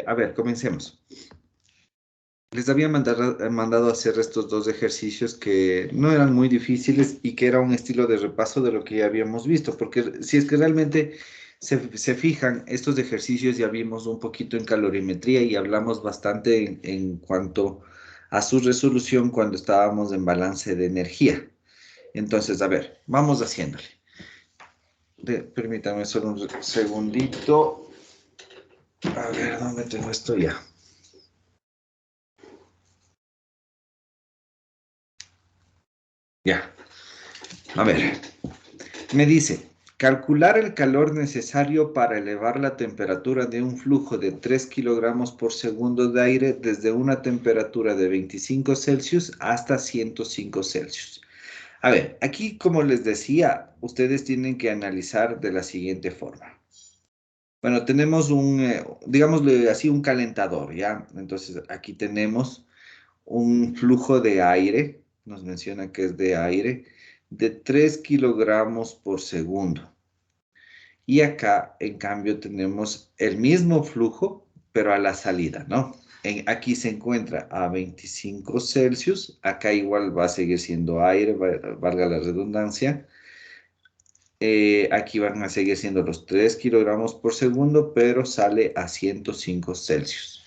A ver, comencemos. Les había mandado a hacer estos dos ejercicios que no eran muy difíciles y que era un estilo de repaso de lo que ya habíamos visto, porque si es que realmente se fijan, estos ejercicios ya vimos un poquito en calorimetría y hablamos bastante en cuanto a su resolución cuando estábamos en balance de energía. Entonces, a ver, vamos haciéndole. Permítanme solo un segundito. A ver, ¿dónde tengo esto ya? Ya. A ver, me dice, calcular el calor necesario para elevar la temperatura de un flujo de 3 kilogramos por segundo de aire desde una temperatura de 25 Celsius hasta 105 Celsius. A ver, aquí como les decía, ustedes tienen que analizar de la siguiente forma. Bueno, tenemos digámosle así, un calentador, ¿ya? Entonces aquí tenemos un flujo de aire, nos menciona que es de aire, de 3 kilogramos por segundo. Y acá, en cambio, tenemos el mismo flujo, pero a la salida, ¿no? Aquí se encuentra a 25 Celsius, acá igual va a seguir siendo aire, valga la redundancia. Aquí van a seguir siendo los 3 kilogramos por segundo, pero sale a 105 Celsius.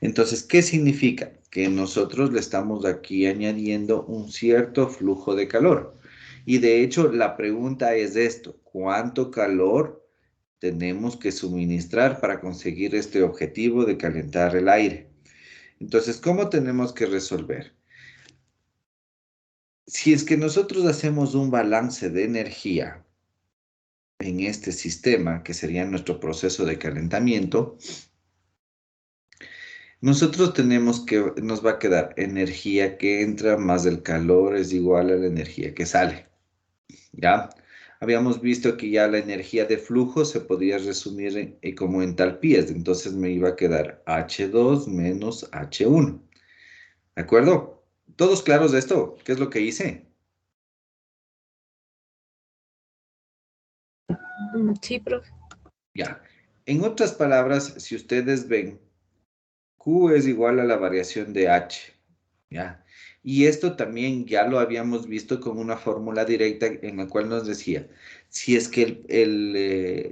Entonces, ¿qué significa? Que nosotros le estamos aquí añadiendo un cierto flujo de calor. Y de hecho, la pregunta es esto: ¿cuánto calor tenemos que suministrar para conseguir este objetivo de calentar el aire? Entonces, ¿cómo tenemos que resolver? Si es que nosotros hacemos un balance de energía en este sistema, que sería nuestro proceso de calentamiento, nosotros tenemos que, nos va a quedar energía que entra más el calor es igual a la energía que sale, ¿ya? Habíamos visto que ya la energía de flujo se podía resumir como entalpías, entonces me iba a quedar H2 menos H1, ¿de acuerdo? ¿Todos claros de esto? ¿Qué es lo que hice? Sí, profe. Ya. En otras palabras, si ustedes ven, Q es igual a la variación de H, ¿ya? Y esto también ya lo habíamos visto con una fórmula directa en la cual nos decía, si es que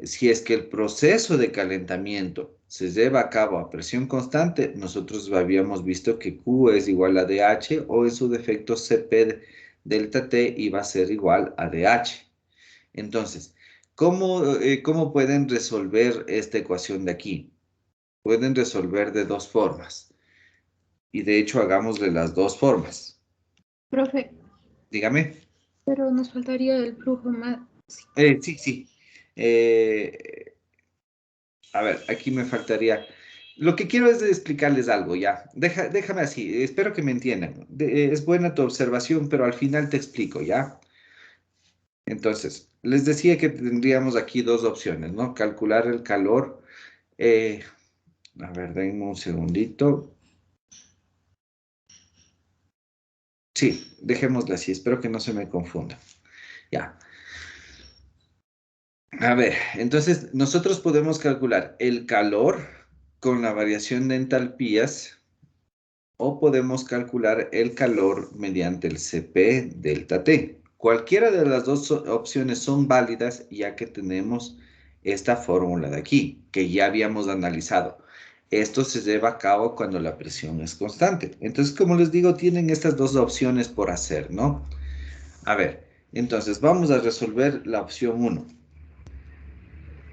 si es que el proceso de calentamiento se lleva a cabo a presión constante, nosotros habíamos visto que Q es igual a dH o en su defecto Cp delta T iba a ser igual a dH. Entonces, ¿cómo pueden resolver esta ecuación de aquí? Pueden resolver de dos formas. Y de hecho, hagámosle las dos formas. Profe, Dígame. pero nos faltaría el flujo más. Sí, sí. Eh, a ver, aquí me faltaría. Lo que quiero es explicarles algo, ya. Déjame así, espero que me entiendan. Es buena tu observación, pero al final te explico, ¿ya? Entonces, les decía que tendríamos aquí dos opciones, ¿no? Calcular el calor. eh, a ver, denme un segundito. Sí, dejémosla así, espero que no se me confunda. Ya. A ver, entonces nosotros podemos calcular el calor con la variación de entalpías o podemos calcular el calor mediante el Cp delta T. Cualquiera de las dos opciones son válidas ya que tenemos esta fórmula de aquí, que ya habíamos analizado. Esto se lleva a cabo cuando la presión es constante. Entonces, como les digo, tienen estas dos opciones por hacer, ¿no? A ver, entonces vamos a resolver la opción 1.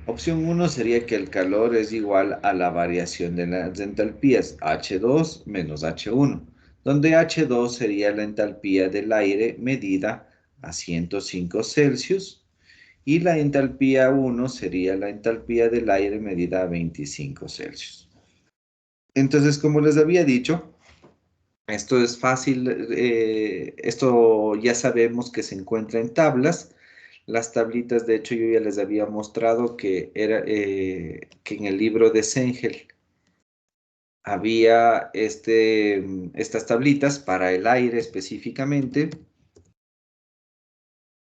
Opción 1 sería que el calor es igual a la variación de las entalpías H2 menos H1, donde H2 sería la entalpía del aire medida a 105 Celsius y la entalpía 1 sería la entalpía del aire medida a 25 Celsius. Entonces, como les había dicho, esto es fácil, esto ya sabemos que se encuentra en tablas. Las tablitas, de hecho, yo ya les había mostrado que en el libro de Sengel había estas tablitas para el aire específicamente,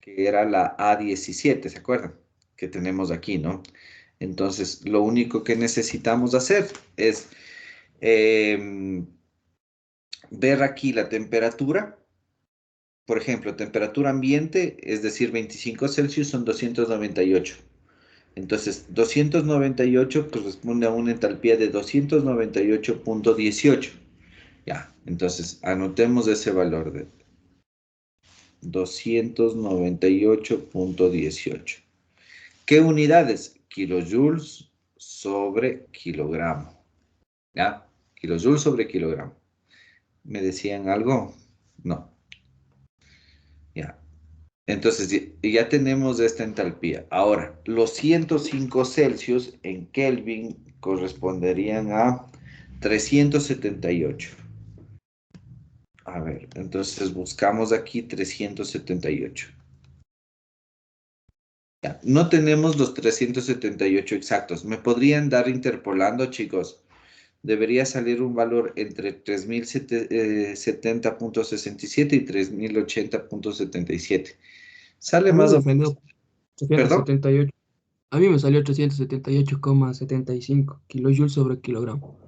que era la A17, ¿se acuerdan? Que tenemos aquí, ¿no? Entonces, lo único que necesitamos hacer es ver aquí la temperatura. Por ejemplo, temperatura ambiente, es decir, 25 Celsius son 298. Entonces, 298 corresponde a una entalpía de 298,18. Ya, entonces anotemos ese valor de 298,18. ¿Qué unidades? Kilojoules sobre kilogramo. ¿Ya? Kilojoules sobre kilogramo. ¿Me decían algo? No. Ya. Entonces, ya tenemos esta entalpía. Ahora, los 105 Celsius en Kelvin corresponderían a 378. A ver, entonces buscamos aquí 378. Ya, no tenemos los 378 exactos. ¿Me podrían dar interpolando, chicos? Debería salir un valor entre 3070,67 y 3080,77. Sale A mí más me o menos. salió ¿Perdón? 378. A mí me salió 378,75 kilojoules sobre kilogramo.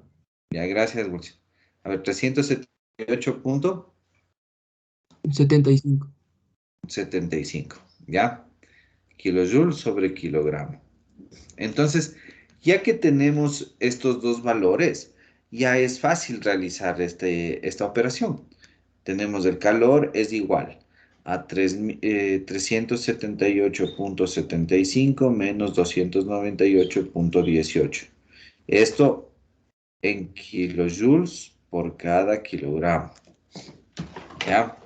Ya, gracias, Wilson. A ver, 378,75. 75. ¿Ya? Kilojoules sobre kilogramo. Entonces, ya que tenemos estos dos valores, ya es fácil realizar esta operación. Tenemos el calor es igual a 378,75 menos 298,18. Esto en kilojoules por cada kilogramo. ¿Ya?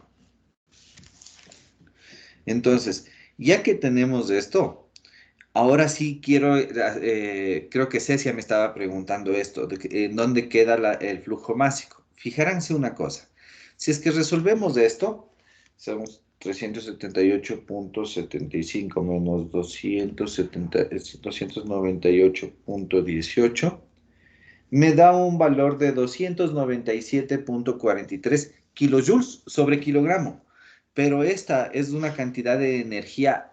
Entonces, ya que tenemos esto, ahora sí creo que Cecia me estaba preguntando esto, ¿en dónde queda el flujo másico? Fíjense una cosa, si es que resolvemos esto, somos 378,75 menos 298,18, me da un valor de 297,43 kilojoules sobre kilogramo. Pero esta es una cantidad de energía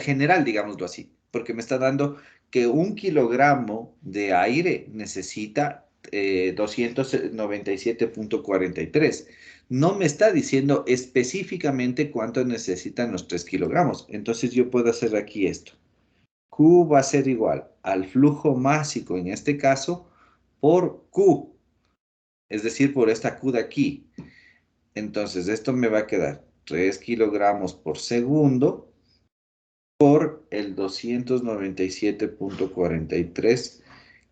general, digámoslo así, porque me está dando que 1 kilogramo de aire necesita 297,43. No me está diciendo específicamente cuánto necesitan los 3 kilogramos. Entonces yo puedo hacer aquí esto. Q va a ser igual al flujo másico, en este caso, por Q, es decir, por esta Q de aquí. Entonces, esto me va a quedar 3 kilogramos por segundo por el 297,43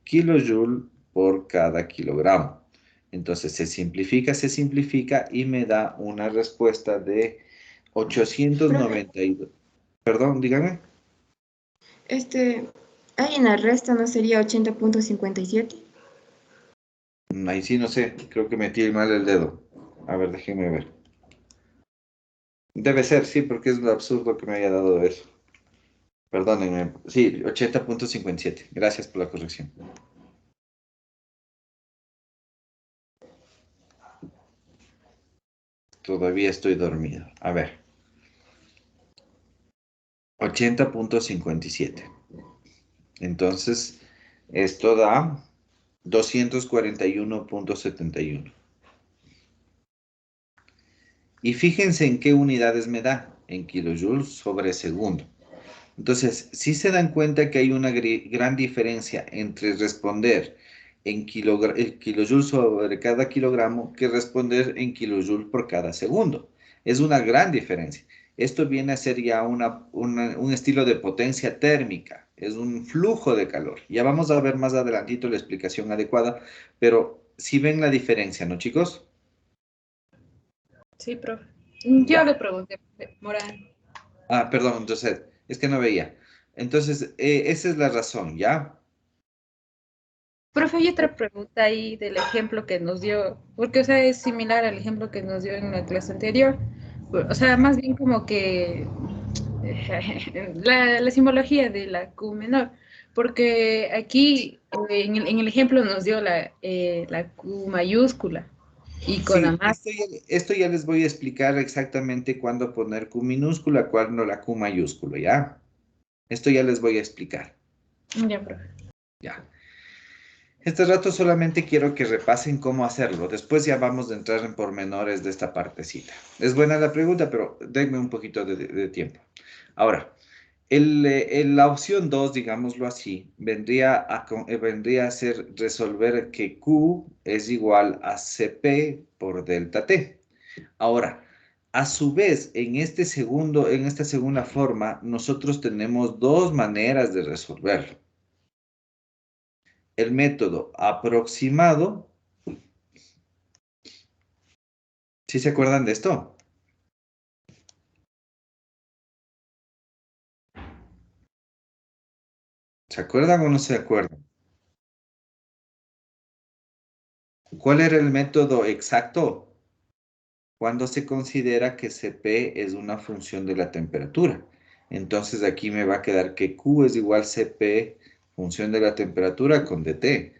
kilojoule por cada kilogramo. Entonces, se simplifica y me da una respuesta de 892. Perdón, dígame. Ahí en la resta no sería 80,57. Ahí sí, no sé, creo que metí mal el dedo. A ver, déjenme ver. Debe ser, sí, porque es absurdo que me haya dado eso. Perdónenme. Sí, 80,57. Gracias por la corrección. Todavía estoy dormido. A ver. 80,57. Entonces, esto da 241,71. Y fíjense en qué unidades me da. En kilojoules sobre segundo. Entonces, sí se dan cuenta que hay una gran diferencia entre responder en el kilojoule sobre cada kilogramo que responder en kilojoule por cada segundo. Es una gran diferencia. Esto viene a ser ya un estilo de potencia térmica, es un flujo de calor. Ya vamos a ver más adelantito la explicación adecuada, pero sí ven la diferencia, ¿no, chicos? Sí, profe. Yo Ya. le pregunté, Morán. Ah, perdón, entonces, es que no veía. Entonces, esa es la razón, ¿ya? Profe, hay otra pregunta ahí del ejemplo que nos dio, porque, o sea, es similar al ejemplo que nos dio en la clase anterior. O sea, más bien como que la simbología de la Q menor, porque aquí en el ejemplo nos dio la Q mayúscula y con la Sí, más. esto ya les voy a explicar exactamente cuándo poner Q minúscula, cuándo la Q mayúscula, ¿ya? Esto ya les voy a explicar. Ya, profe. Ya. Este rato solamente quiero que repasen cómo hacerlo. Después ya vamos a entrar en pormenores de esta partecita. Es buena la pregunta, pero denme un poquito de tiempo. Ahora, la opción 2, digámoslo así, vendría a ser resolver que Q es igual a CP por delta T. Ahora, a su vez, en esta segunda forma, nosotros tenemos dos maneras de resolverlo. El método aproximado, ¿sí se acuerdan de esto? ¿Se acuerdan o no se acuerdan? ¿Cuál era el método exacto? Cuando se considera que Cp es una función de la temperatura. Entonces aquí me va a quedar que Q es igual Cp función de la temperatura con dt.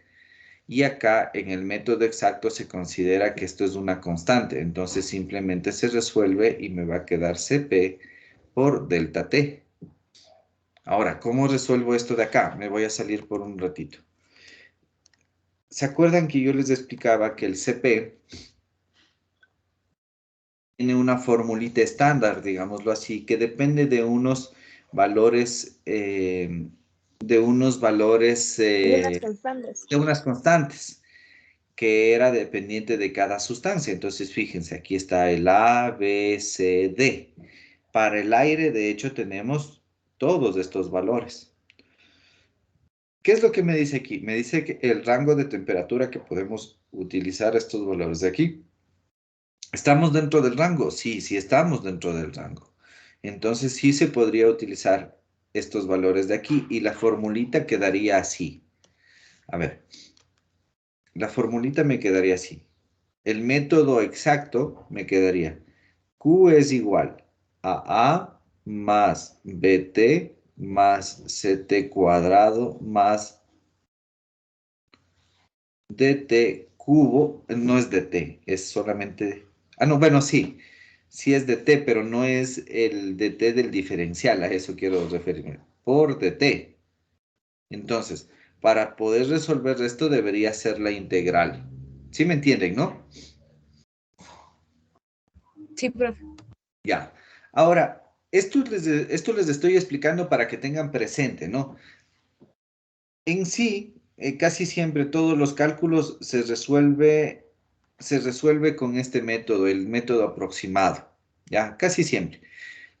Y acá en el método exacto se considera que esto es una constante. Entonces simplemente se resuelve y me va a quedar Cp por delta T. Ahora, ¿cómo resuelvo esto de acá? Me voy a salir por un ratito. ¿Se acuerdan que yo les explicaba que el Cp tiene una formulita estándar, digámoslo así, que depende de unos valores, Y unas constantes. de unas constantes, que era dependiente de cada sustancia. Entonces, fíjense, aquí está el A, B, C, D. Para el aire, de hecho, tenemos todos estos valores. ¿Qué es lo que me dice aquí? Me dice que el rango de temperatura que podemos utilizar estos valores de aquí. ¿Estamos dentro del rango? Sí, sí estamos dentro del rango. Entonces sí se podría utilizar estos valores de aquí y la formulita quedaría así. A ver, la formulita me quedaría así. El método exacto me quedaría Q es igual a A más BT más CT cuadrado más dt cubo, no es dt, es solamente, no, bueno, sí, sí es dt, pero no es el dt del diferencial, a eso quiero referirme, por dt. Entonces, para poder resolver esto debería ser la integral. ¿Sí me entienden, no? Sí, profe. Ya. Ahora, esto les estoy explicando para que tengan presente, ¿no? En sí, casi siempre todos los cálculos se resuelve con este método, el método aproximado, ¿ya? Casi siempre.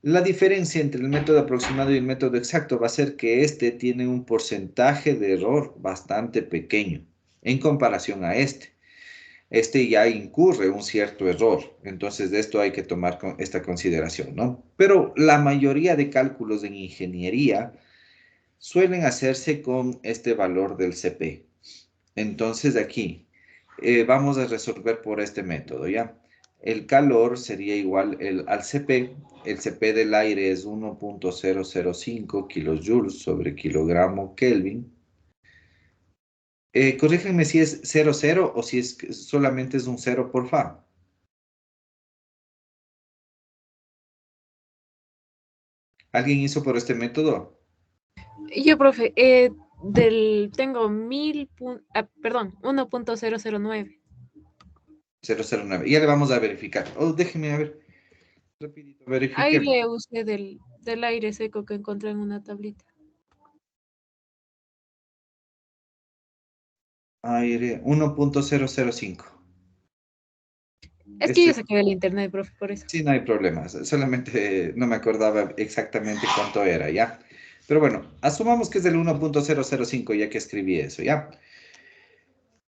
La diferencia entre el método aproximado y el método exacto va a ser que este tiene un porcentaje de error bastante pequeño en comparación a este. Este ya incurre un cierto error, entonces de esto hay que tomar esta consideración, ¿no? Pero la mayoría de cálculos en ingeniería suelen hacerse con este valor del CP. Entonces aquí vamos a resolver por este método, ¿ya? El calor sería igual al CP. El CP del aire es 1.005 kilojoules sobre kilogramo Kelvin. Corríjanme si es 00 o si solamente es un 0, porfa. ¿Alguien hizo por este método? Yo, profe, tengo 1.009. 009. Ya le vamos a verificar. Oh, déjeme a ver. Rapidito, Ahí verifiquemos. le usé del aire seco que encontré en una tablita. Aire 1.005. Es que Este yo saqué del internet, profe, por eso. Sí, no hay problema. Solamente no me acordaba exactamente cuánto era, ¿ya? Pero bueno, asumamos que es del 1.005 ya que escribí eso, ¿ya?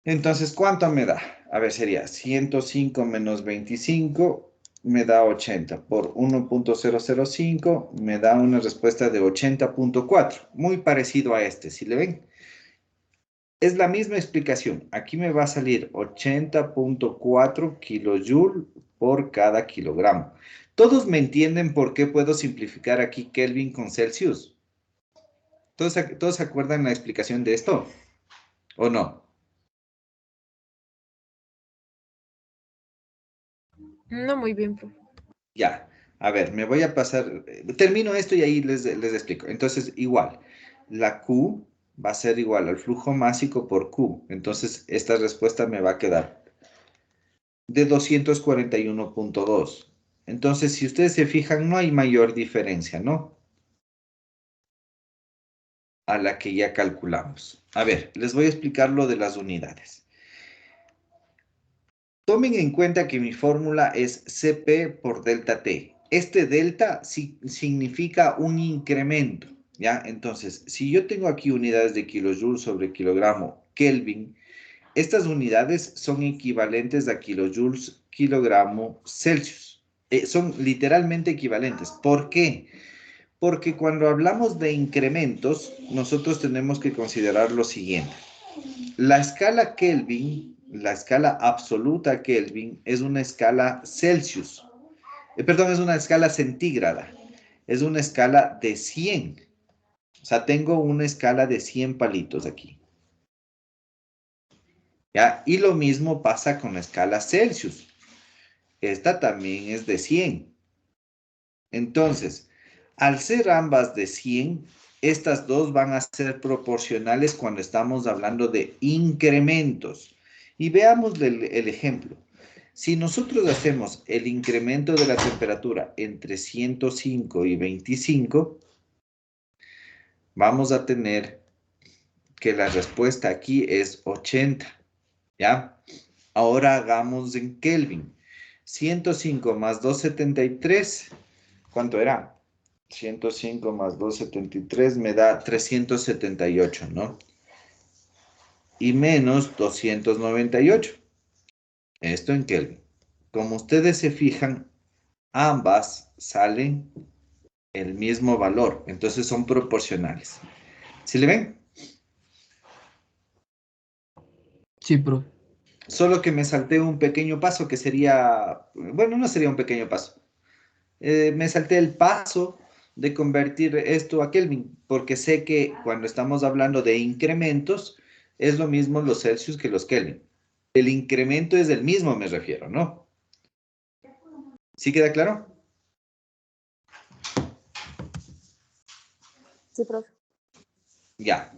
Entonces, ¿cuánto me da? A ver, sería 105 menos 25 me da 80. Por 1.005 me da una respuesta de 80.4. Muy parecido a este, ¿sí le ven? Es la misma explicación. Aquí me va a salir 80.4 kilojoule por cada kilogramo. ¿Todos me entienden por qué puedo simplificar aquí Kelvin con Celsius? ¿Todos se acuerdan la explicación de esto? ¿O no? No muy bien, profe. Ya. A ver, me voy a pasar, termino esto y ahí les explico. Entonces, igual, la Q va a ser igual al flujo másico por Q. Entonces, esta respuesta me va a quedar de 241.2. Entonces, si ustedes se fijan, no hay mayor diferencia, ¿no? A la que ya calculamos. A ver, les voy a explicar lo de las unidades. Tomen en cuenta que mi fórmula es Cp por delta T. Este delta significa un incremento, ¿ya? Entonces, si yo tengo aquí unidades de kilojoules sobre kilogramo Kelvin, estas unidades son equivalentes a kilojoules kilogramo Celsius. Son literalmente equivalentes. ¿Por qué? Porque cuando hablamos de incrementos, nosotros tenemos que considerar lo siguiente. La escala Kelvin, la escala absoluta Kelvin, es una escala Celsius. Perdón, es una escala centígrada. Es una escala de 100. O sea, tengo una escala de 100 palitos aquí. ¿Ya? Y lo mismo pasa con la escala Celsius. Esta también es de 100. Entonces, al ser ambas de 100, estas dos van a ser proporcionales cuando estamos hablando de incrementos. Y veamos el ejemplo. Si nosotros hacemos el incremento de la temperatura entre 105 y 25, vamos a tener que la respuesta aquí es 80, ¿ya? Ahora hagamos en Kelvin. 105 más 273, ¿cuánto era? 105 más 273 me da 378, ¿no? Y menos 298. Esto en Kelvin. Como ustedes se fijan, ambas salen el mismo valor. Entonces son proporcionales. ¿Sí le ven? Sí, profe. Solo que me salté un pequeño paso que sería, bueno, no sería un pequeño paso. Me salté el paso de convertir esto a Kelvin, porque sé que cuando estamos hablando de incrementos, es lo mismo los Celsius que los Kelvin. El incremento es el mismo, me refiero, ¿no? ¿Sí queda claro? Sí, profe. Ya.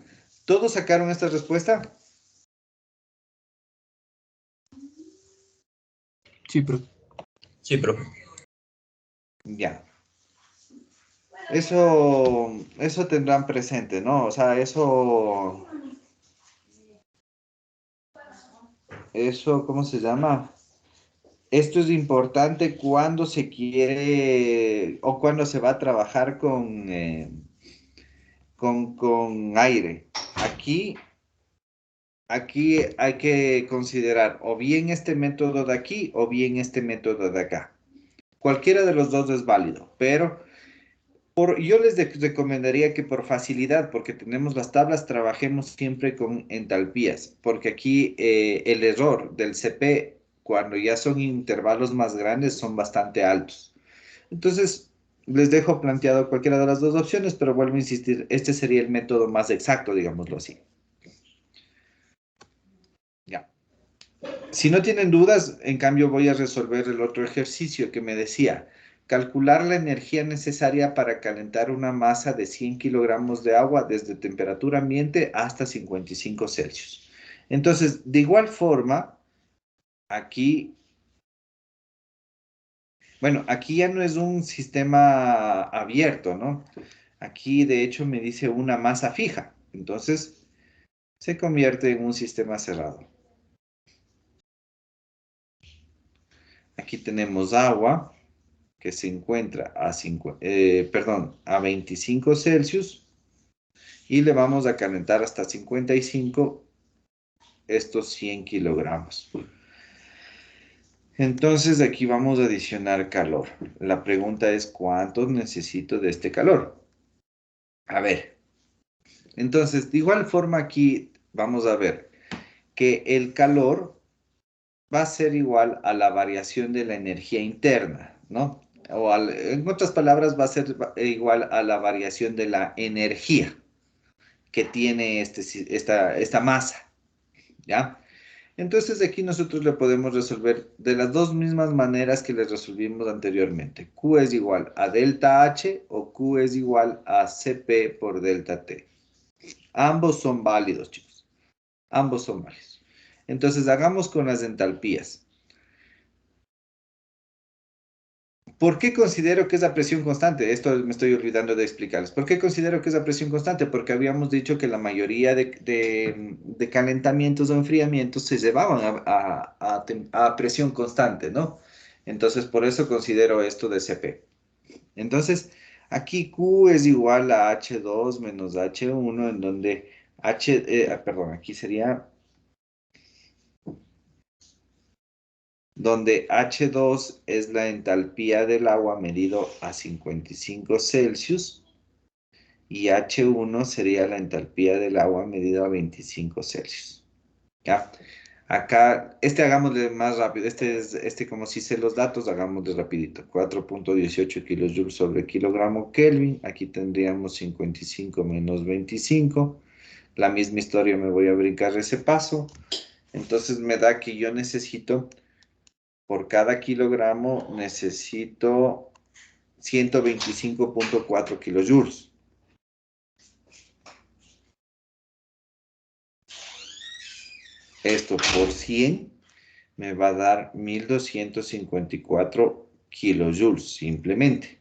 ¿Todos sacaron esta respuesta? Sí, profe. Sí, profe. Ya. Eso tendrán presente, ¿no? O sea, ¿cómo se llama? Esto es importante cuando se quiere o cuando se va a trabajar con aire. Aquí hay que considerar o bien este método de aquí o bien este método de acá. Cualquiera de los dos es válido, pero yo les recomendaría que por facilidad, porque tenemos las tablas, trabajemos siempre con entalpías, porque aquí el error del CP, cuando ya son intervalos más grandes, son bastante altos. Entonces, les dejo planteado cualquiera de las dos opciones, pero vuelvo a insistir, este sería el método más exacto, digámoslo así. Ya. Si no tienen dudas, en cambio voy a resolver el otro ejercicio que me decía, calcular la energía necesaria para calentar una masa de 100 kilogramos de agua desde temperatura ambiente hasta 55 Celsius. Entonces, de igual forma, aquí, bueno, aquí ya no es un sistema abierto, ¿no? Aquí, de hecho, me dice una masa fija. Entonces, se convierte en un sistema cerrado. Aquí tenemos agua que se encuentra a 25 Celsius y le vamos a calentar hasta 55 estos 100 kilogramos. Entonces aquí vamos a adicionar calor. La pregunta es, ¿cuánto necesito de este calor? A ver, entonces de igual forma aquí vamos a ver que el calor va a ser igual a la variación de la energía interna, ¿no? En otras palabras, va a ser igual a la variación de la energía que tiene esta masa, ¿ya? Entonces aquí nosotros le podemos resolver de las dos mismas maneras que les resolvimos anteriormente. Q es igual a delta H o Q es igual a CP por delta T. Ambos son válidos, chicos. Ambos son válidos. Entonces hagamos con las entalpías. ¿Por qué considero que es la presión constante? Esto me estoy olvidando de explicarles. ¿Por qué considero que es la presión constante? Porque habíamos dicho que la mayoría de calentamientos o enfriamientos se llevaban a presión constante, ¿no? Entonces, por eso considero esto de CP. Entonces, aquí Q es igual a H2 menos H1, en donde aquí sería donde H2 es la entalpía del agua medido a 55 Celsius y H1 sería la entalpía del agua medido a 25 Celsius. ¿Ya? Acá, hagámosle más rápido, como si sé los datos, hagámosle rapidito. 4.18 kilojoules sobre kilogramo Kelvin, aquí tendríamos 55 menos 25. La misma historia, me voy a brincar ese paso. Entonces me da que yo necesito... Por cada kilogramo necesito 125.4 kilojoules. Esto por 100 me va a dar 1254 kilojoules simplemente.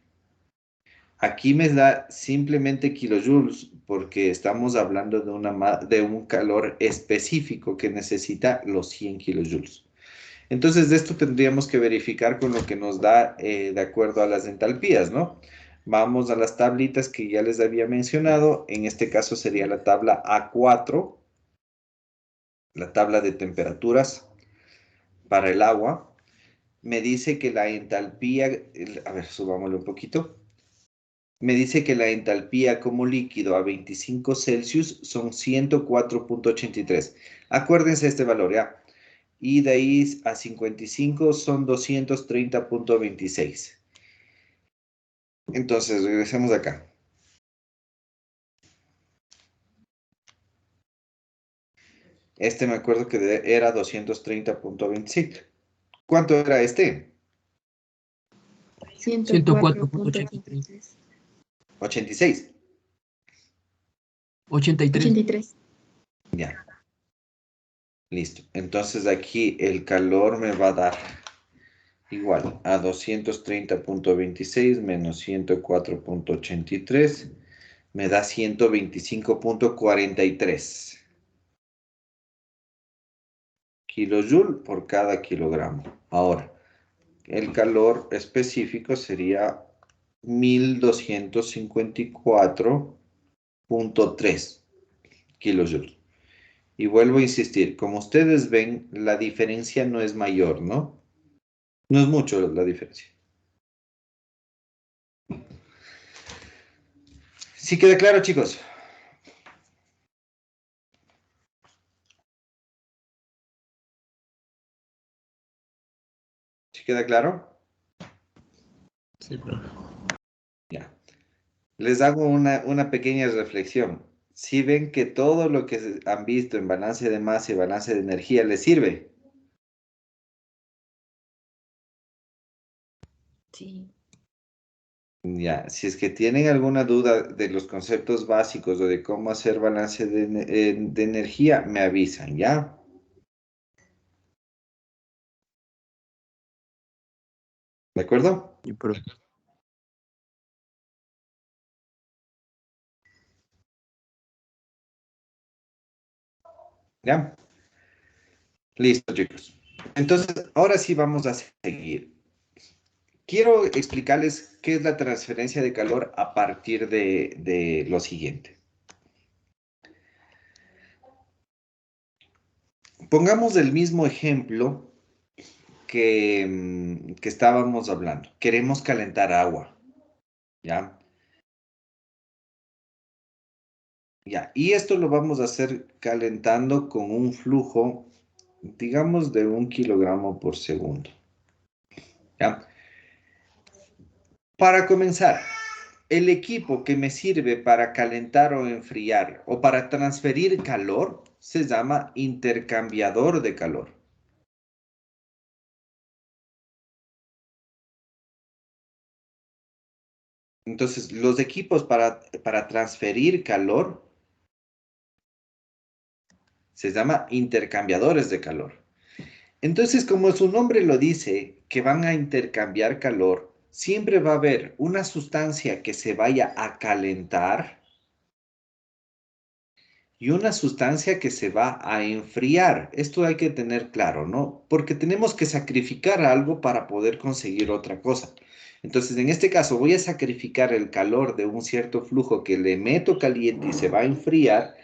Aquí me da simplemente kilojoules porque estamos hablando de un calor específico que necesita los 100 kilojoules. Entonces, de esto tendríamos que verificar con lo que nos da de acuerdo a las entalpías, ¿no? Vamos a las tablitas que ya les había mencionado. En este caso sería la tabla A4, la tabla de temperaturas para el agua. Me dice que la entalpía, a ver, subámosle un poquito. Me dice que la entalpía como líquido a 25 Celsius son 104.83. Acuérdense este valor, ¿ya? Y de ahí a 55 son 230.26. Entonces, regresemos acá. Este me acuerdo que era 230.25. ¿Cuánto era este? 104.83. 86. 83. Ya. Listo. Entonces aquí el calor me va a dar igual a 230.26 menos 104.83. Me da 125.43 kilojoule por cada kilogramo. Ahora, el calor específico sería 1254.3 kilojoules. Y vuelvo a insistir, como ustedes ven, la diferencia no es mayor, ¿no? No es mucho la diferencia. ¿Sí queda claro, chicos? ¿Sí queda claro? Sí, profe. Ya. Les hago una pequeña reflexión. Si ven que todo lo que han visto en balance de masa y balance de energía les sirve. Sí. Ya, si es que tienen alguna duda de los conceptos básicos o de cómo hacer balance de energía, me avisan, ¿ya? ¿De acuerdo? Sí, profe. ¿Ya? Listo, chicos. Entonces, ahora sí vamos a seguir. Quiero explicarles qué es la transferencia de calor a partir de lo siguiente. Pongamos el mismo ejemplo que estábamos hablando. Queremos calentar agua, ¿ya? Ya, y esto lo vamos a hacer calentando con un flujo, digamos, de 1 kilogramo por segundo, ¿ya? Para comenzar, el equipo que me sirve para calentar o enfriar o para transferir calor se llama intercambiador de calor. Entonces, los equipos para transferir calor se llama intercambiadores de calor. Entonces, como su nombre lo dice, que van a intercambiar calor, siempre va a haber una sustancia que se vaya a calentar y una sustancia que se va a enfriar. Esto hay que tener claro, ¿no? Porque tenemos que sacrificar algo para poder conseguir otra cosa. Entonces, en este caso, voy a sacrificar el calor de un cierto flujo que le meto caliente y se va a enfriar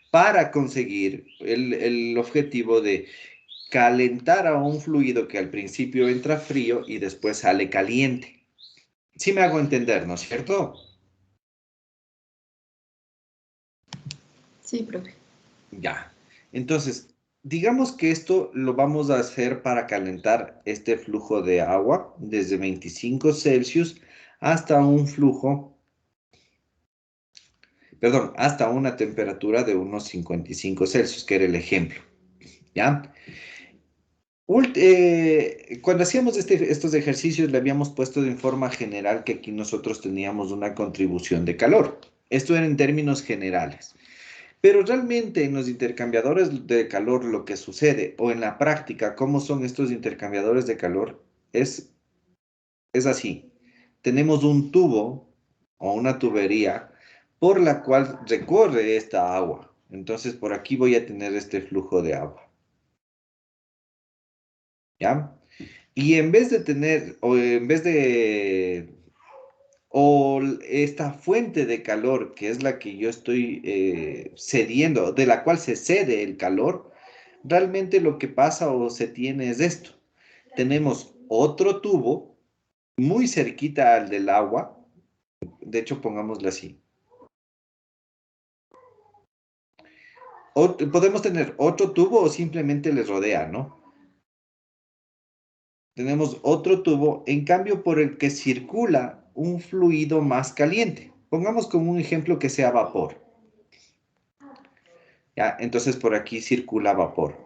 para conseguir el objetivo de calentar a un fluido que al principio entra frío y después sale caliente. Sí me hago entender, ¿no es cierto? Sí, profe. Ya. Entonces, digamos que esto lo vamos a hacer para calentar este flujo de agua desde 25 Celsius hasta un flujo, perdón, hasta una temperatura de unos 55 Celsius, que era el ejemplo. ¿Ya? Cuando hacíamos estos ejercicios le habíamos puesto en forma general que aquí nosotros teníamos una contribución de calor. Esto era en términos generales. Pero realmente en los intercambiadores de calor lo que sucede, o en la práctica, cómo son estos intercambiadores de calor, es así. Tenemos un tubo o una tubería por la cual recorre esta agua. Entonces por aquí voy a tener este flujo de agua. ¿Ya? Y en vez de tener, o en vez de, o esta fuente de calor, que es la que yo estoy cediendo, de la cual se cede el calor, realmente lo que pasa o se tiene es esto. Tenemos otro tubo muy cerquita al del agua, de hecho pongámoslo así. Podemos tener otro tubo o simplemente le rodea, ¿no? Tenemos otro tubo, en cambio, por el que circula un fluido más caliente. Pongamos como un ejemplo que sea vapor. ¿Ya? Entonces por aquí circula vapor.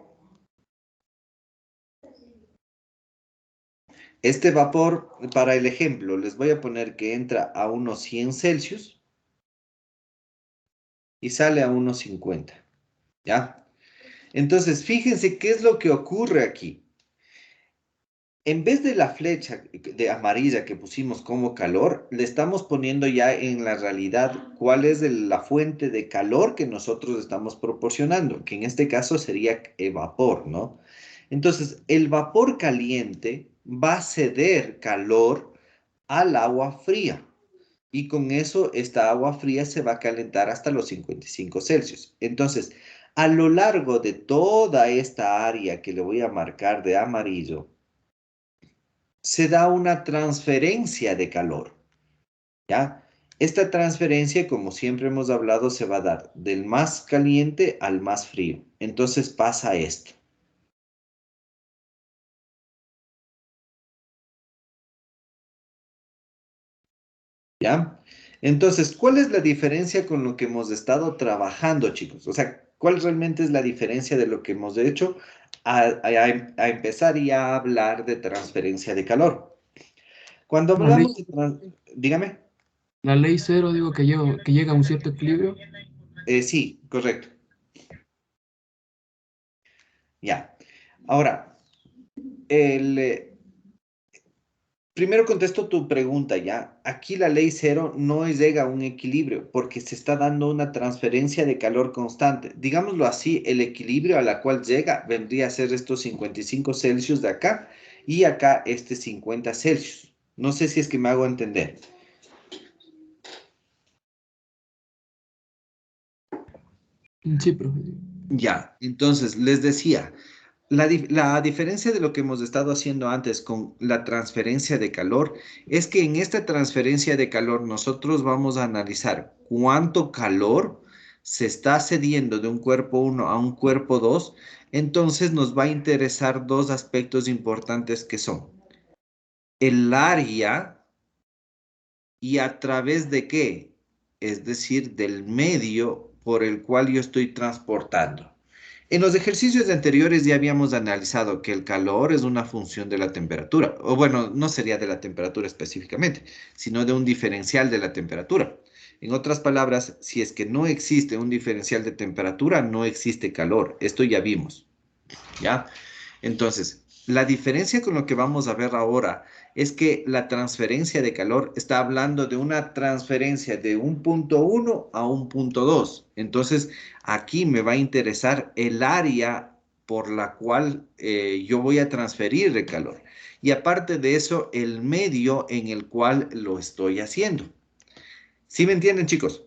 Este vapor, para el ejemplo, les voy a poner que entra a unos 100 Celsius y sale a unos 50. ¿Ya? Entonces, fíjense qué es lo que ocurre aquí. En vez de la flecha de amarilla que pusimos como calor, le estamos poniendo ya en la realidad cuál es la fuente de calor que nosotros estamos proporcionando, que en este caso sería vapor, ¿no? Entonces, el vapor caliente va a ceder calor al agua fría. Y con eso, esta agua fría se va a calentar hasta los 55 Celsius. Entonces, a lo largo de toda esta área que le voy a marcar de amarillo, se da una transferencia de calor, ¿ya? Esta transferencia, como siempre hemos hablado, se va a dar del más caliente al más frío. Entonces pasa esto. ¿Ya? Entonces, ¿cuál es la diferencia con lo que hemos estado trabajando, chicos? O sea, ¿cuál realmente es la diferencia de lo que hemos hecho a empezar ya a hablar de transferencia de calor? Cuando La ley, hablamos de... Dígame. la ley cero, digo que llega a un cierto equilibrio. Sí, correcto. Ya. Ahora, el, primero contesto tu pregunta, ¿ya? Aquí la ley cero no llega a un equilibrio porque se está dando una transferencia de calor constante. Digámoslo así, el equilibrio a la cual llega vendría a ser estos 55 Celsius de acá y acá este 50 Celsius. No sé si es que me hago entender. Sí, profe. Ya, entonces les decía, la diferencia de lo que hemos estado haciendo antes con la transferencia de calor es que en esta transferencia de calor nosotros vamos a analizar cuánto calor se está cediendo de un cuerpo 1 a un cuerpo 2. Entonces nos va a interesar dos aspectos importantes que son el área ¿Y a través de qué? Es decir, del medio por el cual yo estoy transportando. En los ejercicios anteriores ya habíamos analizado que el calor es una función de la temperatura, o bueno, no sería de la temperatura específicamente, sino de un diferencial de la temperatura. En otras palabras, si es que no existe un diferencial de temperatura, no existe calor. Esto ya vimos, ¿ya? Entonces, la diferencia con lo que vamos a ver ahora es que la transferencia de calor está hablando de una transferencia de un punto 1 a un punto 2. Entonces, aquí me va a interesar el área por la cual yo voy a transferir el calor. Y aparte de eso, el medio en el cual lo estoy haciendo. ¿Sí me entienden, chicos?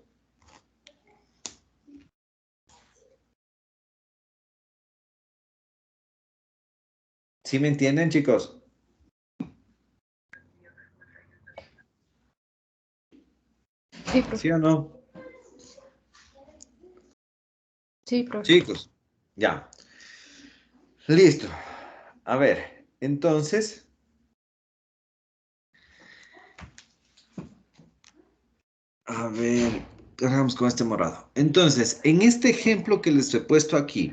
¿Sí me entienden, chicos? Sí, profe. ¿Sí o no? Sí, profe. Chicos, ya. Listo. A ver, entonces, a ver, hagamos con este morado. Entonces, en este ejemplo que les he puesto aquí,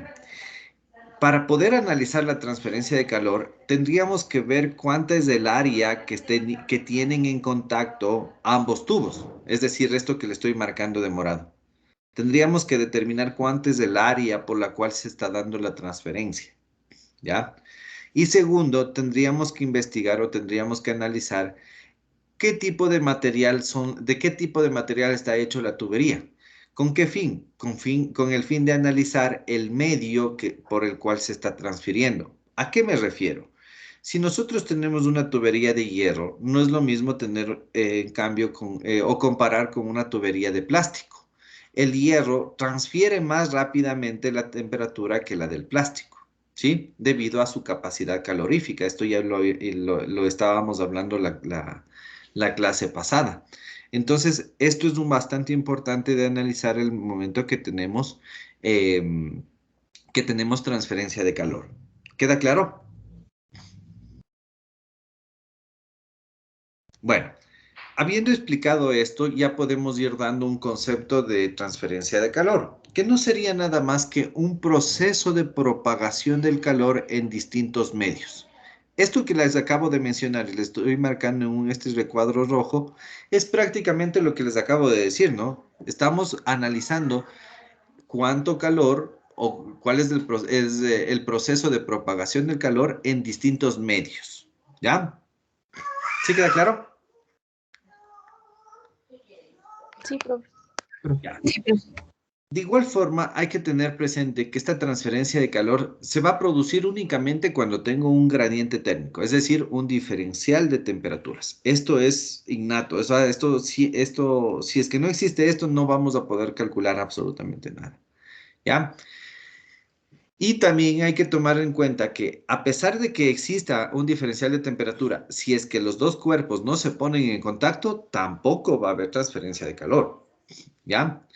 para poder analizar la transferencia de calor, tendríamos que ver cuánta es el área que tienen en contacto ambos tubos, es decir, esto que le estoy marcando de morado. Tendríamos que determinar cuánto es el área por la cual se está dando la transferencia, ¿ya? Y segundo, tendríamos que investigar o tendríamos que analizar qué tipo de material de qué tipo de material está hecho la tubería. ¿Con qué fin? Con el fin de analizar el medio por el cual se está transfiriendo. ¿A qué me refiero? Si nosotros tenemos una tubería de hierro, no es lo mismo tener, en cambio, o comparar con una tubería de plástico. El hierro transfiere más rápidamente la temperatura que la del plástico, ¿sí? Debido a su capacidad calorífica. Esto ya lo estábamos hablando la clase pasada. Entonces, esto es bastante importante de analizar el momento que tenemos transferencia de calor. ¿Queda claro? Bueno, habiendo explicado esto, ya podemos ir dando un concepto de transferencia de calor, que no sería nada más que un proceso de propagación del calor en distintos medios. Esto que les acabo de mencionar y les estoy marcando en este recuadro rojo, es prácticamente lo que les acabo de decir, ¿no? Estamos analizando cuánto calor o cuál es el proceso de propagación del calor en distintos medios. ¿Ya? ¿Sí queda claro? Sí, profe. Ya. Sí, profe. De igual forma, hay que tener presente que esta transferencia de calor se va a producir únicamente cuando tengo un gradiente térmico, es decir, un diferencial de temperaturas. Esto es innato. Si es que no existe esto, no vamos a poder calcular absolutamente nada. ¿Ya? Y también hay que tomar en cuenta que a pesar de que exista un diferencial de temperatura, si es que los dos cuerpos no se ponen en contacto, tampoco va a haber transferencia de calor. ¿Ya?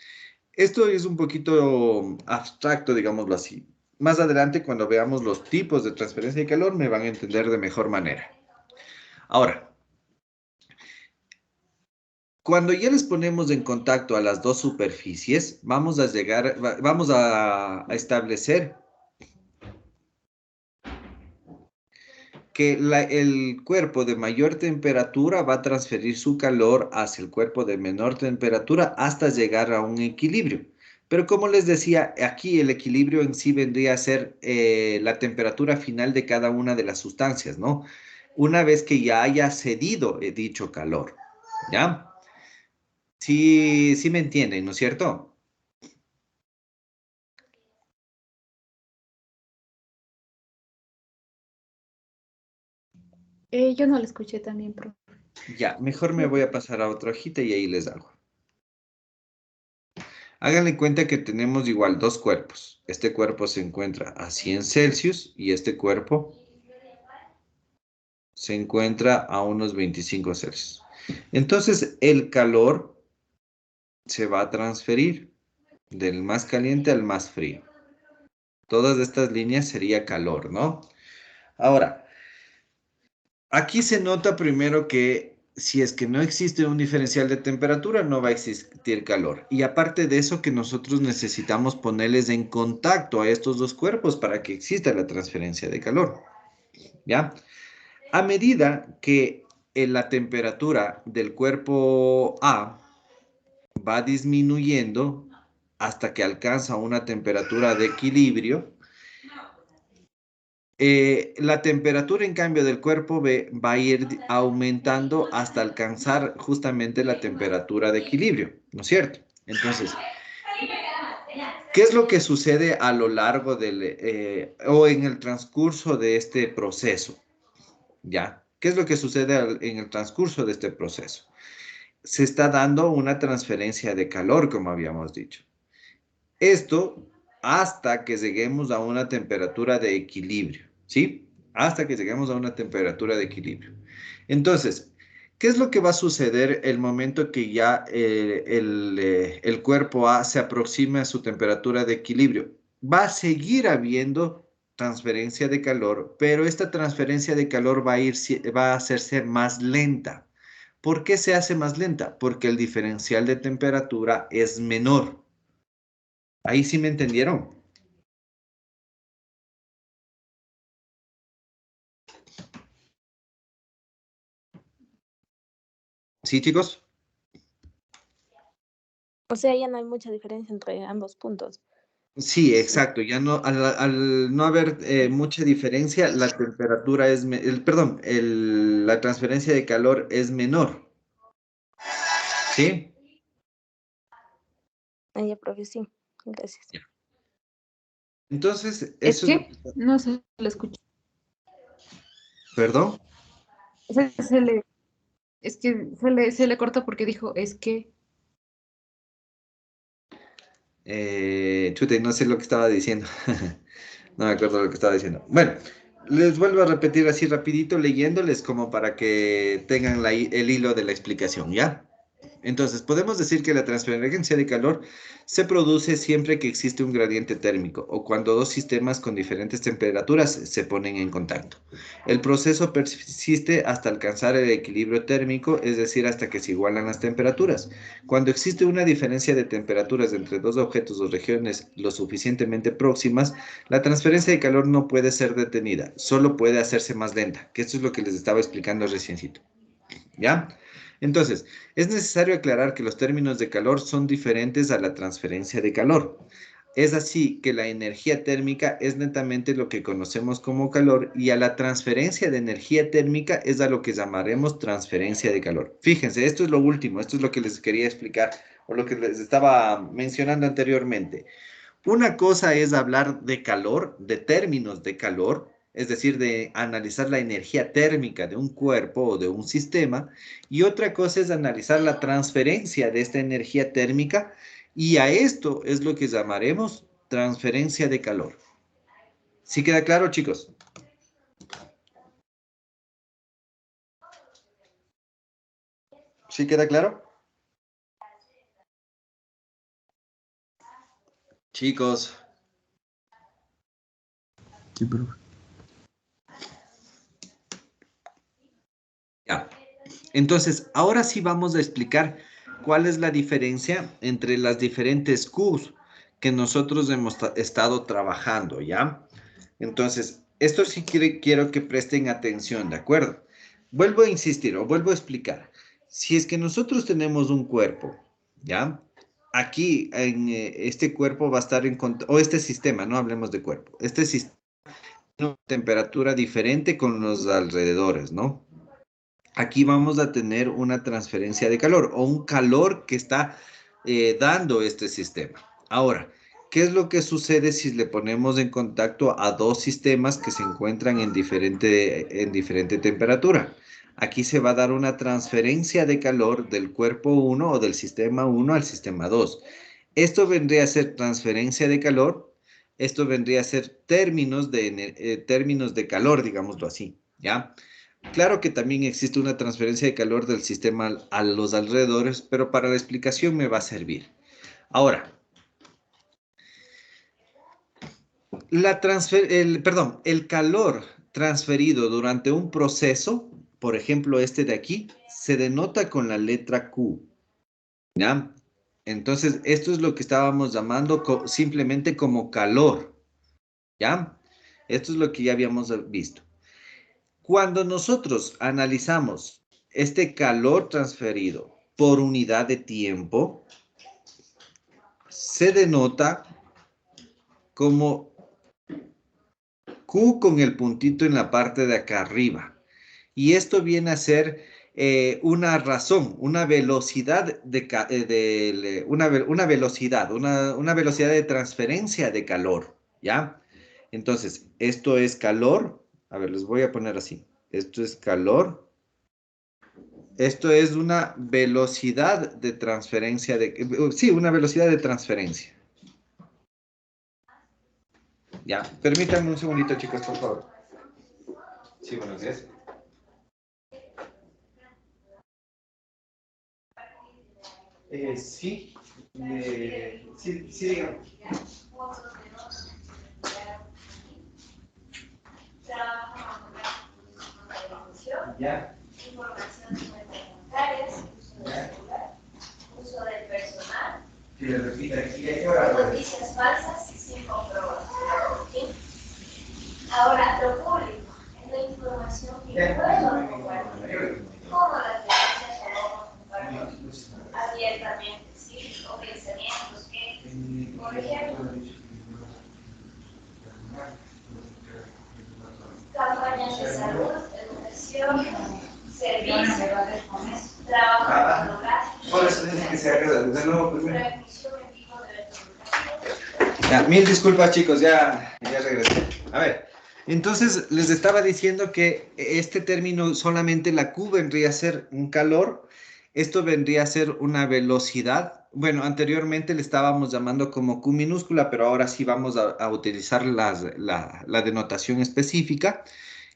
Esto es un poquito abstracto, digámoslo así. Más adelante, cuando veamos los tipos de transferencia de calor, me van a entender de mejor manera. Ahora, cuando ya les ponemos en contacto a las dos superficies, vamos a establecer que el cuerpo de mayor temperatura va a transferir su calor hacia el cuerpo de menor temperatura hasta llegar a un equilibrio. Pero como les decía, aquí el equilibrio en sí vendría a ser la temperatura final de cada una de las sustancias, ¿no? Una vez que ya haya cedido dicho calor, ¿ya? Sí, sí me entienden, ¿no es cierto? Yo no la escuché también, profe. Ya, mejor me voy a pasar a otra hojita y ahí les hago. Háganle cuenta que tenemos igual dos cuerpos. Este cuerpo se encuentra a 100 Celsius y este cuerpo se encuentra a unos 25 Celsius. Entonces, el calor se va a transferir del más caliente al más frío. Todas estas líneas sería calor, ¿no? Ahora, aquí se nota primero que si es que no existe un diferencial de temperatura, no va a existir calor. Y aparte de eso, que nosotros necesitamos ponerles en contacto a estos dos cuerpos para que exista la transferencia de calor. ¿Ya? A medida que la temperatura del cuerpo A va disminuyendo hasta que alcanza una temperatura de equilibrio, la temperatura, en cambio, del cuerpo B va a ir aumentando hasta alcanzar justamente la temperatura de equilibrio, ¿no es cierto? Entonces, ¿qué es lo que sucede a lo largo o en el transcurso de este proceso? ¿Ya? ¿Qué es lo que sucede en el transcurso de este proceso? Se está dando una transferencia de calor, como habíamos dicho. Esto hasta que lleguemos a una temperatura de equilibrio, ¿sí? Hasta que lleguemos a una temperatura de equilibrio. Entonces, ¿qué es lo que va a suceder el momento que ya el cuerpo A se aproxime a su temperatura de equilibrio? Va a seguir habiendo transferencia de calor, pero esta transferencia de calor va a hacerse más lenta. ¿Por qué se hace más lenta? Porque el diferencial de temperatura es menor. Ahí sí me entendieron. ¿Sí, chicos? O sea, ya no hay mucha diferencia entre ambos puntos. Sí, exacto. Ya no, al no haber mucha diferencia, la temperatura perdón, la transferencia de calor es menor. ¿Sí? Ya, profe, sí. Gracias. Entonces, Es eso es lo que no se le escucha. ¿Perdón? Es que se le cortó porque dijo, es que. Chute, no sé lo que estaba diciendo. No me acuerdo lo que estaba diciendo. Bueno, les vuelvo a repetir así rapidito, leyéndoles como para que tengan el hilo de la explicación, ¿ya? Entonces, podemos decir que la transferencia de calor se produce siempre que existe un gradiente térmico o cuando dos sistemas con diferentes temperaturas se ponen en contacto. El proceso persiste hasta alcanzar el equilibrio térmico, es decir, hasta que se igualan las temperaturas. Cuando existe una diferencia de temperaturas entre dos objetos o regiones lo suficientemente próximas, la transferencia de calor no puede ser detenida, solo puede hacerse más lenta, que esto es lo que les estaba explicando reciencito. ¿Ya? Entonces, es necesario aclarar que los términos de calor son diferentes a la transferencia de calor. Es así que la energía térmica es netamente lo que conocemos como calor y a la transferencia de energía térmica es a lo que llamaremos transferencia de calor. Fíjense, esto es lo último, esto es lo que les quería explicar o lo que les estaba mencionando anteriormente. Una cosa es hablar de calor, de términos de calor, es decir, de analizar la energía térmica de un cuerpo o de un sistema, y otra cosa es analizar la transferencia de esta energía térmica, y a esto es lo que llamaremos transferencia de calor. ¿Sí queda claro, chicos? ¿Sí queda claro? Chicos. Sí, profe. Ya. Entonces, ahora sí vamos a explicar cuál es la diferencia entre las diferentes Qs que nosotros hemos estado trabajando, ¿ya? Entonces, esto sí quiero que presten atención, ¿de acuerdo? Vuelvo a insistir o vuelvo a explicar. Si es que nosotros tenemos un cuerpo, ¿ya? Aquí, en este cuerpo va a estar o este sistema, no hablemos de cuerpo, este sistema tiene una temperatura diferente con los alrededores, ¿no? Aquí vamos a tener una transferencia de calor o un calor que está dando este sistema. Ahora, ¿qué es lo que sucede si le ponemos en contacto a dos sistemas que se encuentran en diferente temperatura? Aquí se va a dar una transferencia de calor del cuerpo 1 o del sistema 1 al sistema 2. Esto vendría a ser transferencia de calor, esto vendría a ser términos de calor, digámoslo así, ¿ya? Claro que también existe una transferencia de calor del sistema a los alrededores, pero para la explicación me va a servir. Ahora, el calor transferido durante un proceso, por ejemplo este de aquí, se denota con la letra Q, ¿ya? Entonces, esto es lo que estábamos llamando simplemente como calor, ¿ya? Esto es lo que ya habíamos visto. Cuando nosotros analizamos este calor transferido por unidad de tiempo, se denota como Q con el puntito en la parte de acá arriba. Y esto viene a ser una razón, una velocidad una velocidad de transferencia de calor, ¿ya? Entonces, esto es calor. A ver, les voy a poner así. Esto es calor. Esto es una velocidad de transferencia sí, una velocidad de transferencia. Ya, permítanme un segundito, chicos, por favor. Sí, buenos días. Sí, sí, dígame. Ya. Informaciones bancarias, uso del personal. Si le repite aquí, noticias falsas sin comprobación. ¿Sí? Ahora, lo público es la información que puedo compartir, como las noticias que podemos compartir abiertamente, ¿sí? O pensamientos que, por ejemplo, campañas de salud, educación, servicios, trabajo etnográfico, por eso dice que se haga de nuevo primero. Transmisión en vivo de eventos educativos. Ya, mil disculpas, chicos, ya regresé. A ver, entonces les estaba diciendo que este término solamente la Q vendría a ser un calor, esto vendría a ser una velocidad. Bueno, anteriormente le estábamos llamando como Q minúscula, pero ahora sí vamos a utilizar la denotación específica,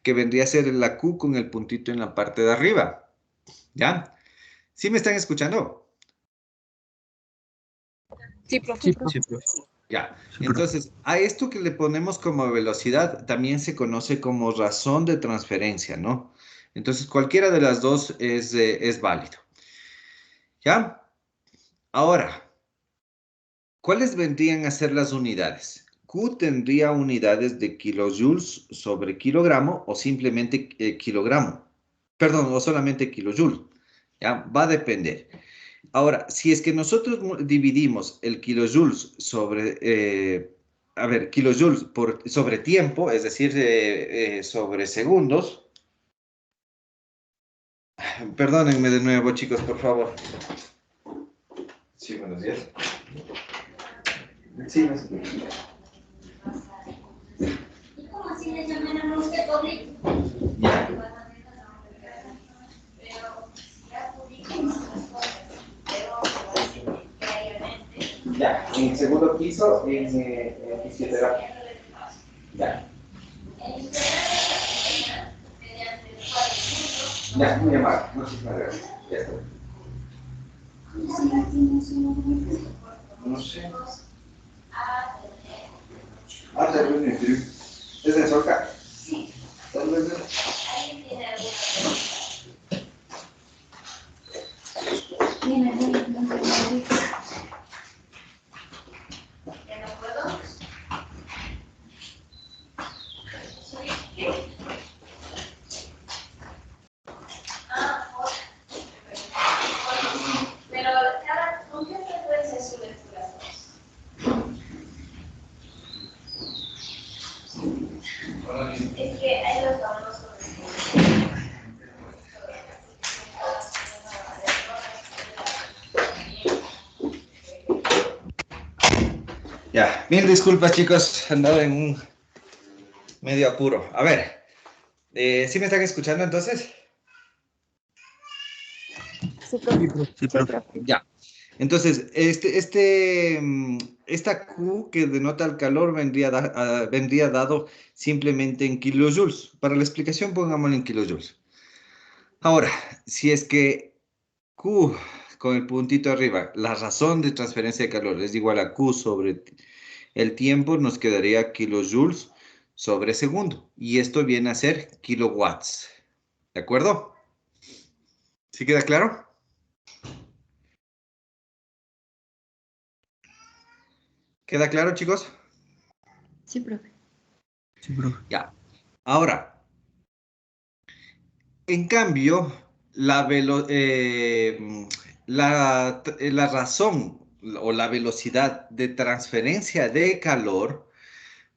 que vendría a ser la Q con el puntito en la parte de arriba. ¿Ya? ¿Sí me están escuchando? Sí, profe. Sí, profe. Ya. Sí, profe. Entonces, a esto que le ponemos como velocidad también se conoce como razón de transferencia, ¿no? Entonces, cualquiera de las dos es válido. ¿Ya? Ahora, ¿cuáles vendrían a ser las unidades? Q tendría unidades de kilojoules sobre kilogramo o simplemente kilogramo. Perdón, o solamente kilojoule. ¿Ya? Va a depender. Ahora, si es que nosotros dividimos el kilojoules sobre, kilojoules sobre tiempo, es decir, sobre segundos. Perdónenme de nuevo, chicos, por favor. Sí, buenos días. Sí, no sé. ¿Y cómo así le llaman a usted público? Ya. Ya, en el segundo piso, en fisioterapia. Ya. Ya, muy amable. Muchísimas gracias. Ya está. No sé. Ah, te lo ¿es de Solca? Sí. ¿Dónde es? Ahí tiene alguna. ¿Ya no puedo? Pero ¿con qué frecuencia suben las dos? Es que hay los famosos. Ya, mil disculpas, chicos, andaba en un medio apuro. A ver, ¿sí me están escuchando entonces? Sí, profe. Sí, profe. Sí, profe. Ya. Entonces, esta Q que denota el calor vendría dado simplemente en kilojoules. Para la explicación, pongámoslo en kilojoules. Ahora, si es que Q con el puntito arriba, la razón de transferencia de calor es igual a Q sobre el tiempo, nos quedaría kilojoules sobre segundo. Y esto viene a ser kilowatts. ¿De acuerdo? ¿Sí queda claro? ¿Queda claro, chicos? Sí, profe. Sí, profe. Ya. Ahora, en cambio, la razón o la velocidad de transferencia de calor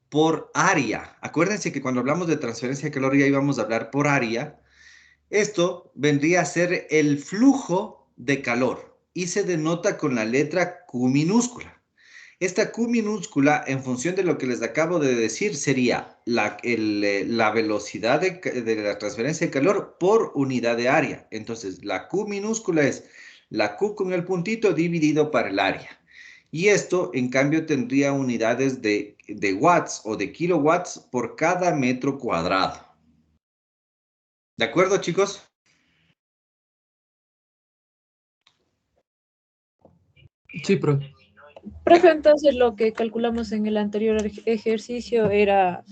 por área. Acuérdense que cuando hablamos de transferencia de calor ya íbamos a hablar por área. Esto vendría a ser el flujo de calor y se denota con la letra Q minúscula. Esta Q minúscula, en función de lo que les acabo de decir, sería la velocidad de la transferencia de calor por unidad de área. Entonces, la Q minúscula es la Q con el puntito dividido para el área. Y esto, en cambio, tendría unidades de watts o de kilowatts por cada metro cuadrado. ¿De acuerdo, chicos? Sí, profe. Profe, entonces lo que calculamos en el anterior ejercicio era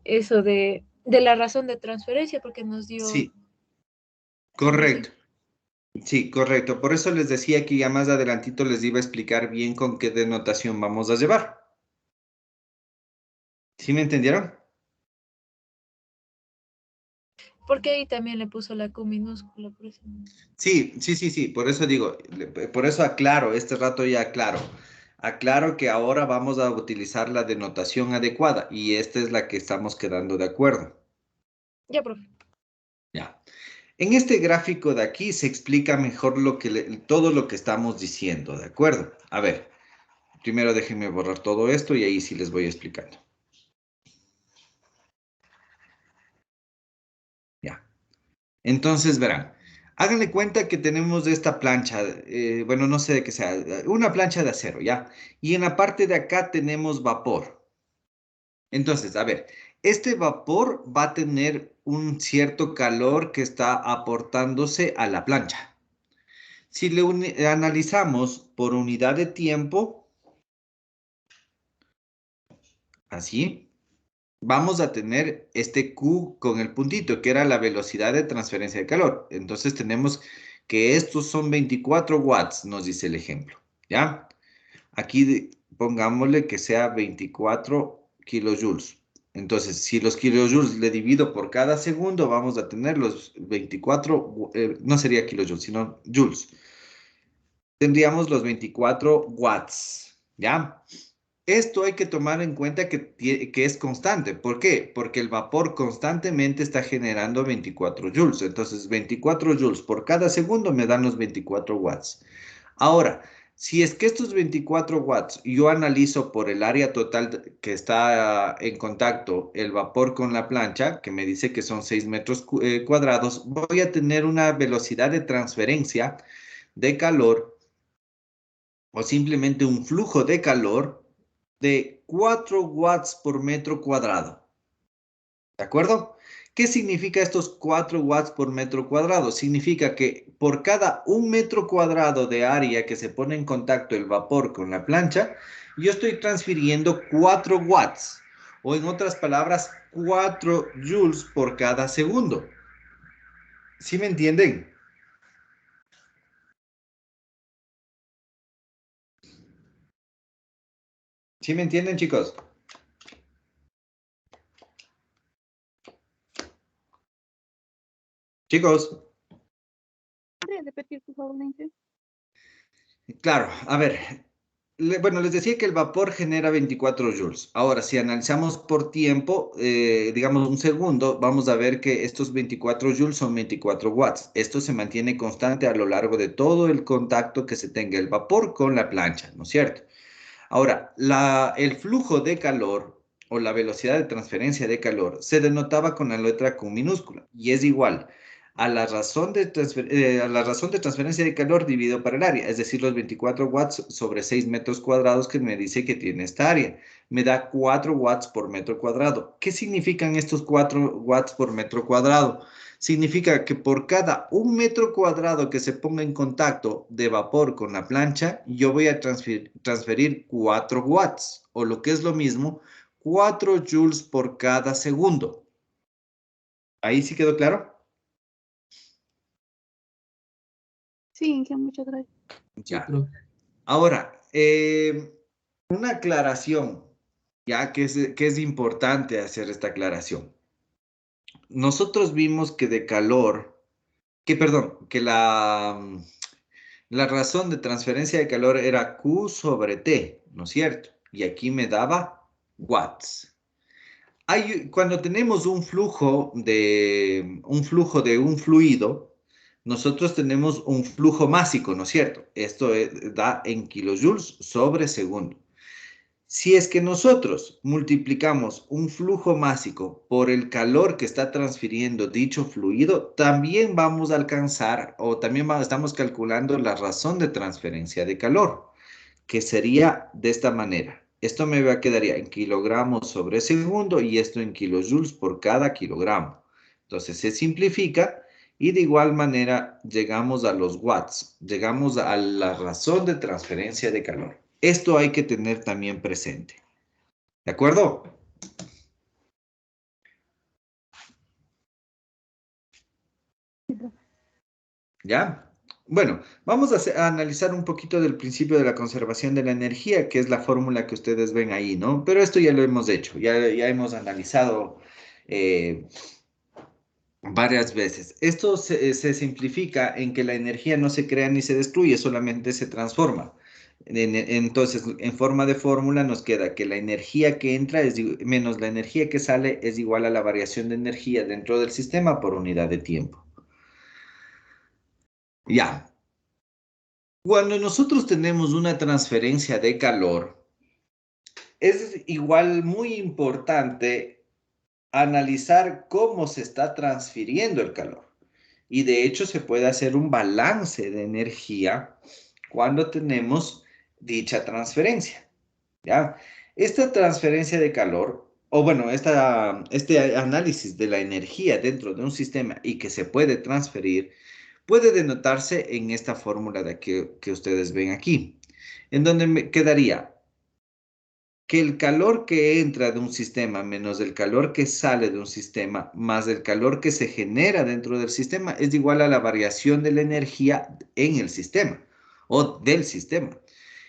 eso de la razón de transferencia, porque nos dio Sí, algo así. correcto. Sí, correcto. Por eso les decía que ya más adelantito les iba a explicar bien con qué denotación vamos a llevar. ¿Sí me entendieron? Porque ahí también le puso la Q minúscula, por eso. Sí. Por eso digo, por eso aclaro, este rato ya aclaro. Aclaro que ahora vamos a utilizar la denotación adecuada y esta es la que estamos quedando de acuerdo. Ya, profe. Ya. En este gráfico de aquí se explica mejor todo lo que estamos diciendo, ¿de acuerdo? A ver, primero déjenme borrar todo esto y ahí sí les voy explicando. Ya. Entonces, verán, háganle cuenta que tenemos esta plancha, bueno, no sé de qué sea, una plancha de acero, ¿ya? Y en la parte de acá tenemos vapor. Entonces, a ver, este vapor va a tener un cierto calor que está aportándose a la plancha. Si analizamos por unidad de tiempo, así, vamos a tener este Q con el puntito, que era la velocidad de transferencia de calor. Entonces tenemos que estos son 24 watts, nos dice el ejemplo. ¿Ya? Aquí pongámosle que sea 24 kilojoules. Entonces, si los kilojoules le divido por cada segundo, vamos a tener los 24, no sería kilojoules, sino joules. Tendríamos los 24 watts. ¿Ya? Esto hay que tomar en cuenta que es constante. ¿Por qué? Porque el vapor constantemente está generando 24 joules. Entonces, 24 joules por cada segundo me dan los 24 watts. Ahora, si es que estos 24 watts yo analizo por el área total que está en contacto el vapor con la plancha, que me dice que son 6 metros cuadrados, voy a tener una velocidad de transferencia de calor o simplemente un flujo de calor de 4 watts por metro cuadrado. ¿De acuerdo? ¿Qué significa estos 4 watts por metro cuadrado? Significa que por cada 1 metro cuadrado de área que se pone en contacto el vapor con la plancha, yo estoy transfiriendo 4 watts. O en otras palabras, 4 joules por cada segundo. ¿Sí me entienden? ¿Sí me entienden, chicos? Chicos. ¿Puede repetir, por favor, Nancy? Claro, a ver, bueno, les decía que el vapor genera 24 joules. Ahora, si analizamos por tiempo, digamos un segundo, vamos a ver que estos 24 joules son 24 watts. Esto se mantiene constante a lo largo de todo el contacto que se tenga el vapor con la plancha, ¿no es cierto? Ahora, el flujo de calor o la velocidad de transferencia de calor se denotaba con la letra Q minúscula y es igual a la razón de transferencia de calor dividido para el área, es decir, los 24 watts sobre 6 metros cuadrados que me dice que tiene esta área. Me da 4 watts por metro cuadrado. ¿Qué significan estos 4 watts por metro cuadrado? Significa que por cada 1 metro cuadrado que se ponga en contacto de vapor con la plancha, yo voy a transferir 4 watts, o lo que es lo mismo, 4 joules por cada segundo. ¿Ahí sí quedó claro? Sí, Inge, muchas gracias. Ya. Pero Ahora, una aclaración, ya que es importante hacer esta aclaración. Nosotros vimos que de calor, perdón, que la razón de transferencia de calor era Q sobre T, ¿no es cierto? Y aquí me daba watts. Cuando tenemos un flujo de un fluido, nosotros tenemos un flujo másico, ¿no es cierto? Esto da en kilojoules sobre segundo. Si es que nosotros multiplicamos un flujo másico por el calor que está transfiriendo dicho fluido, también vamos a alcanzar o también estamos calculando la razón de transferencia de calor, que sería de esta manera. Esto quedaría en kilogramos sobre segundo y esto en kilojoules por cada kilogramo. Entonces se simplifica y de igual manera llegamos a los watts, llegamos a la razón de transferencia de calor. Esto hay que tener también presente. ¿De acuerdo? ¿Ya? Bueno, vamos a analizar un poquito del principio de la conservación de la energía, que es la fórmula que ustedes ven ahí, ¿no? Pero esto ya lo hemos hecho, ya hemos analizado varias veces. Esto se simplifica en que la energía no se crea ni se destruye, solamente se transforma. Entonces, en forma de fórmula nos queda que la energía que entra menos la energía que sale es igual a la variación de energía dentro del sistema por unidad de tiempo. Ya. Cuando nosotros tenemos una transferencia de calor, es igual muy importante analizar cómo se está transfiriendo el calor. Y de hecho se puede hacer un balance de energía cuando tenemos dicha transferencia, ¿ya? Esta transferencia de calor, o bueno, este análisis de la energía dentro de un sistema y que se puede transferir, puede denotarse en esta fórmula de que ustedes ven aquí, en donde me quedaría que el calor que entra de un sistema menos el calor que sale de un sistema más el calor que se genera dentro del sistema es igual a la variación de la energía en el sistema o del sistema.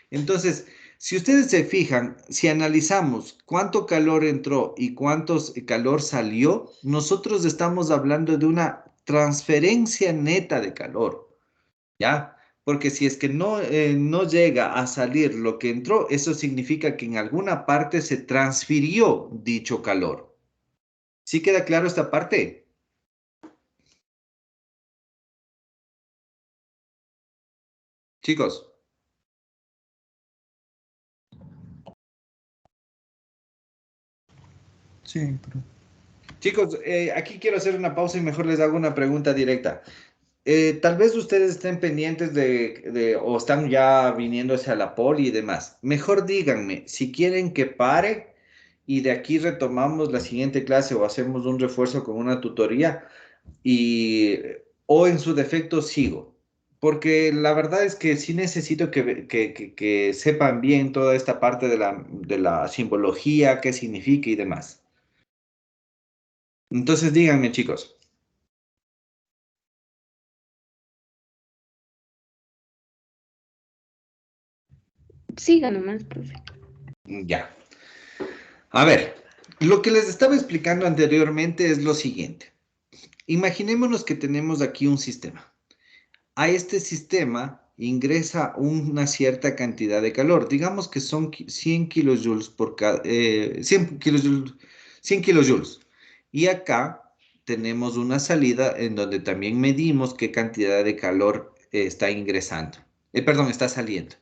Entonces, si ustedes se fijan, si analizamos cuánto calor entró y cuánto calor salió, nosotros estamos hablando de una transferencia neta de calor, ¿ya? Porque si es que no llega a salir lo que entró, eso significa que en alguna parte se transfirió dicho calor. ¿Sí queda claro esta parte? Chicos. sí, pero Chicos, aquí quiero hacer una pausa y mejor les hago una pregunta directa. Tal vez ustedes estén pendientes o están ya viniéndose a la poli y demás. Mejor díganme si quieren que pare y de aquí retomamos la siguiente clase o hacemos un refuerzo con una tutoría o en su defecto sigo. Porque la verdad es que sí necesito que sepan bien toda esta parte de la simbología, qué significa y demás. Entonces díganme, chicos. Siga nomás, profe. Ya. A ver, lo que les estaba explicando anteriormente es lo siguiente. Imaginémonos que tenemos aquí un sistema. A este sistema ingresa una cierta cantidad de calor. Digamos que son 100 kilojoules por cada, 100 kilojoules, 100 kilojoules. Y acá tenemos una salida en donde también medimos qué cantidad de calor está ingresando. Perdón, está saliendo.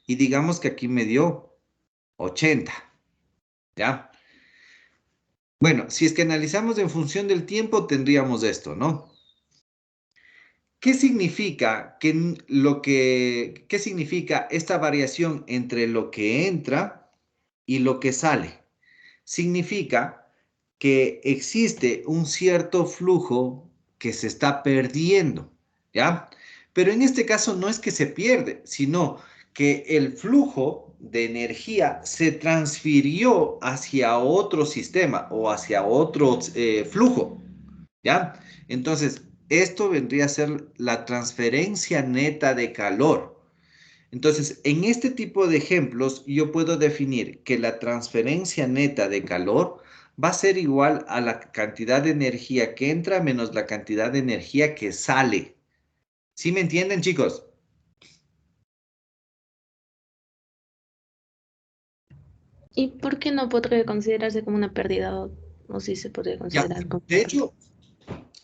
Y digamos que aquí me dio 80. ¿Ya? Bueno, si es que analizamos en función del tiempo, tendríamos esto, ¿no? ¿Qué significa qué significa esta variación entre lo que entra y lo que sale? Significa que existe un cierto flujo que se está perdiendo, ¿ya? Pero en este caso no es que se pierde, sino que el flujo de energía se transfirió hacia otro sistema o hacia otro flujo, ¿ya? Entonces, esto vendría a ser la transferencia neta de calor. Entonces, en este tipo de ejemplos, yo puedo definir que la transferencia neta de calor va a ser igual a la cantidad de energía que entra menos la cantidad de energía que sale. ¿Sí me entienden, chicos? ¿Y por qué no podría considerarse como una pérdida o sí se podría Ya. considerar como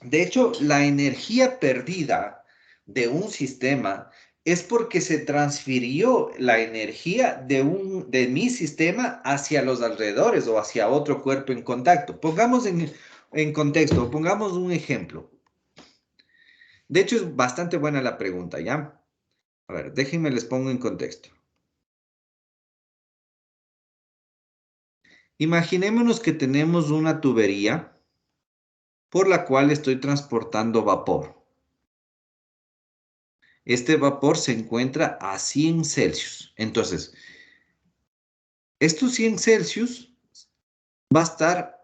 De hecho, la energía perdida de un sistema es porque se transfirió la energía de mi sistema hacia los alrededores o hacia otro cuerpo en contacto? Pongamos en contexto, pongamos un ejemplo. De hecho, es bastante buena la pregunta, ¿ya? A ver, déjenme les pongo en contexto. Imaginémonos que tenemos una tubería por la cual estoy transportando vapor. Este vapor se encuentra a 100 Celsius. Entonces, estos 100 Celsius va a estar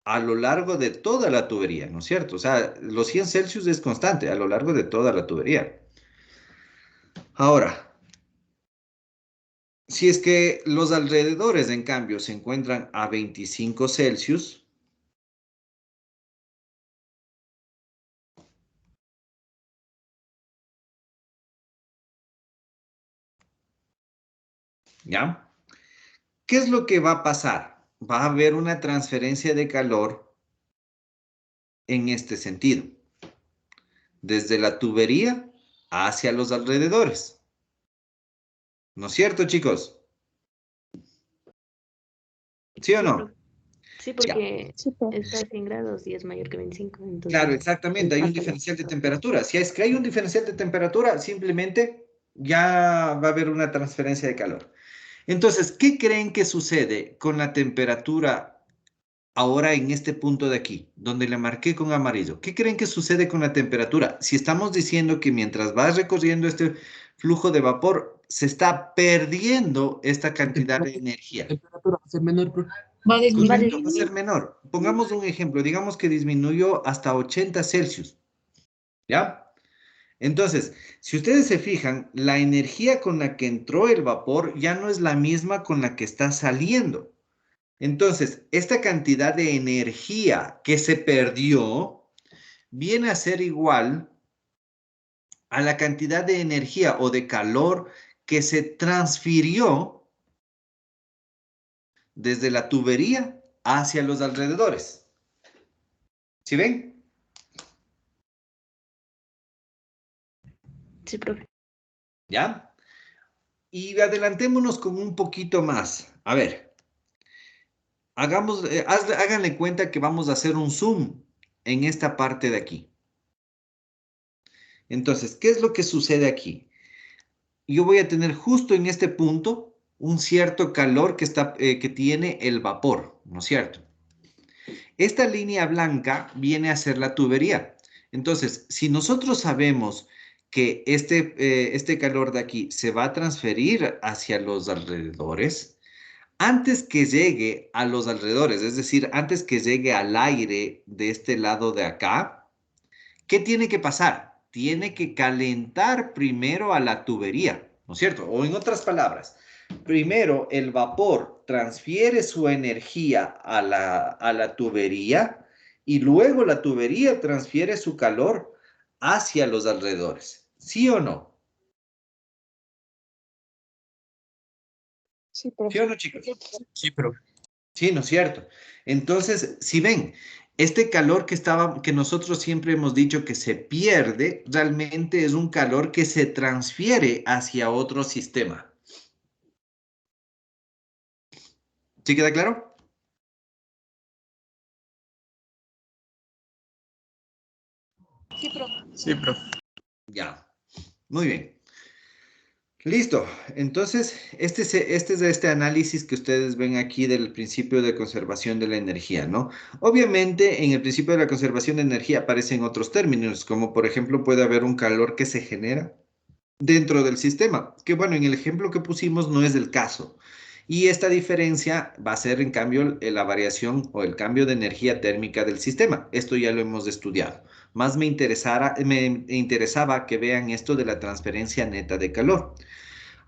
a lo largo de toda la tubería, ¿no es cierto? O sea, los 100 Celsius es constante a lo largo de toda la tubería. Ahora, si es que los alrededores, en cambio, se encuentran a 25 Celsius, ¿ya? ¿Qué es lo que va a pasar? Va a haber una transferencia de calor en este sentido, desde la tubería hacia los alrededores. ¿No es cierto, chicos? ¿Sí o Sí, no? sí, Ya. porque Sí, profe. está a 100 grados y es mayor que 25, Claro, entonces exactamente. Hay un hace diferencial de temperatura. Si es que hay un diferencial de temperatura, simplemente ya va a haber una transferencia de calor. Entonces, ¿qué creen que sucede con la temperatura ahora en este punto de aquí, donde le marqué con amarillo? ¿Qué creen que sucede con la temperatura? Si estamos diciendo que mientras va recorriendo este flujo de vapor, se está perdiendo esta cantidad de energía. Temperatura va a ser menor, profe. Va a disminuir. Correcto, va a ser menor. Pongamos un ejemplo, digamos que disminuyó hasta 80 Celsius, ¿ya? Entonces, si ustedes se fijan, la energía con la que entró el vapor ya no es la misma con la que está saliendo. Entonces, esta cantidad de energía que se perdió viene a ser igual a la cantidad de energía o de calor que se transfirió desde la tubería hacia los alrededores. ¿Sí ven? sí, profe. ¿Ya? Y adelantémonos con un poquito más. A ver, háganle cuenta que vamos a hacer un zoom en esta parte de aquí. Entonces, ¿qué es lo que sucede aquí? Yo voy a tener justo en este punto un cierto calor que tiene el vapor, ¿no es cierto? Esta línea blanca viene a ser la tubería. Entonces, si nosotros sabemos que este calor de aquí se va a transferir hacia los alrededores, antes que llegue a los alrededores, es decir, antes que llegue al aire de este lado de acá, ¿qué tiene que pasar? Tiene que calentar primero a la tubería, ¿no es cierto? O en otras palabras, primero el vapor transfiere su energía a la tubería y luego la tubería transfiere su calor hacia los alrededores. ¿Sí o no? Sí, ¿Sí profe. o no, chicos? Sí, profe. Sí, ¿no es cierto? Entonces, si ven, este calor que nosotros siempre hemos dicho que se pierde, realmente es un calor que se transfiere hacia otro sistema. ¿Sí queda claro? Sí, profe. Sí, profe. Ya, muy bien. Listo. Entonces, este es este análisis que ustedes ven aquí del principio de conservación de la energía, ¿no? Obviamente, en el principio de la conservación de energía aparecen otros términos, como por ejemplo puede haber un calor que se genera dentro del sistema, que bueno, en el ejemplo que pusimos no es el caso. Y esta diferencia va a ser, en cambio, la variación o el cambio de energía térmica del sistema. Esto ya lo hemos estudiado. Más me interesaba que vean esto de la transferencia neta de calor.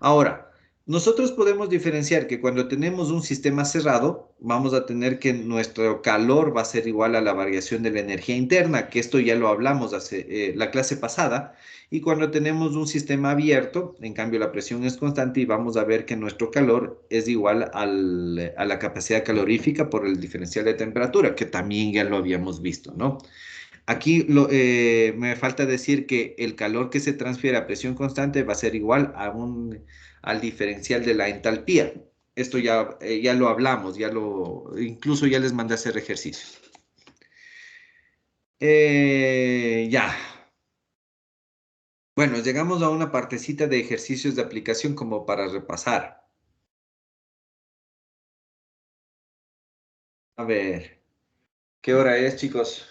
Ahora, nosotros podemos diferenciar que cuando tenemos un sistema cerrado, vamos a tener que nuestro calor va a ser igual a la variación de la energía interna, que esto ya lo hablamos la clase pasada. Y cuando tenemos un sistema abierto, en cambio la presión es constante y vamos a ver que nuestro calor es igual a la capacidad calorífica por el diferencial de temperatura, que también ya lo habíamos visto, ¿no? Aquí me falta decir que el calor que se transfiere a presión constante va a ser igual al diferencial de la entalpía. Esto ya lo hablamos, incluso ya les mandé a hacer ejercicios. Ya. Bueno, llegamos a una partecita de ejercicios de aplicación como para repasar. A ver, ¿qué hora es, chicos?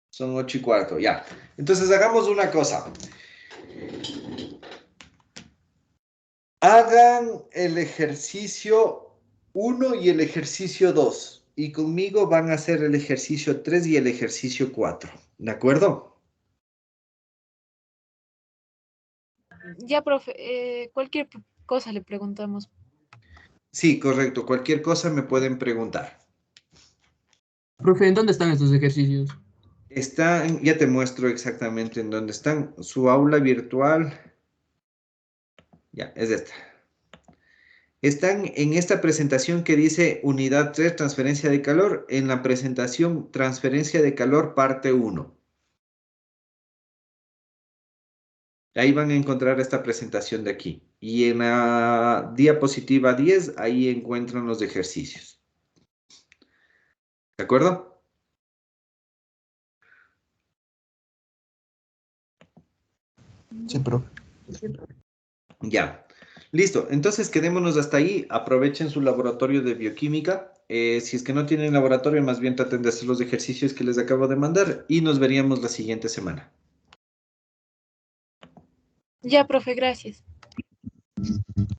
Son 8:15, ya. Entonces hagamos una cosa. Hagan el ejercicio 1 y el ejercicio 2. Y conmigo van a hacer el ejercicio 3 y el ejercicio 4. ¿De acuerdo? Ya, profe, cualquier cosa le preguntamos. Sí, correcto. Cualquier cosa me pueden preguntar. Profe, ¿en dónde están estos ejercicios? Ya te muestro exactamente en dónde están. Su aula virtual. Ya, es esta. Están en esta presentación que dice Unidad 3, Transferencia de Calor, en la presentación Transferencia de Calor, parte 1. Ahí van a encontrar esta presentación de aquí. Y en la diapositiva 10, ahí encuentran los ejercicios. ¿De acuerdo? Sí, profe. Ya. Listo. Entonces quedémonos hasta ahí. Aprovechen su laboratorio de bioquímica. Si es que no tienen laboratorio, más bien traten de hacer los ejercicios que les acabo de mandar y nos veríamos la siguiente semana. Ya, profe, gracias.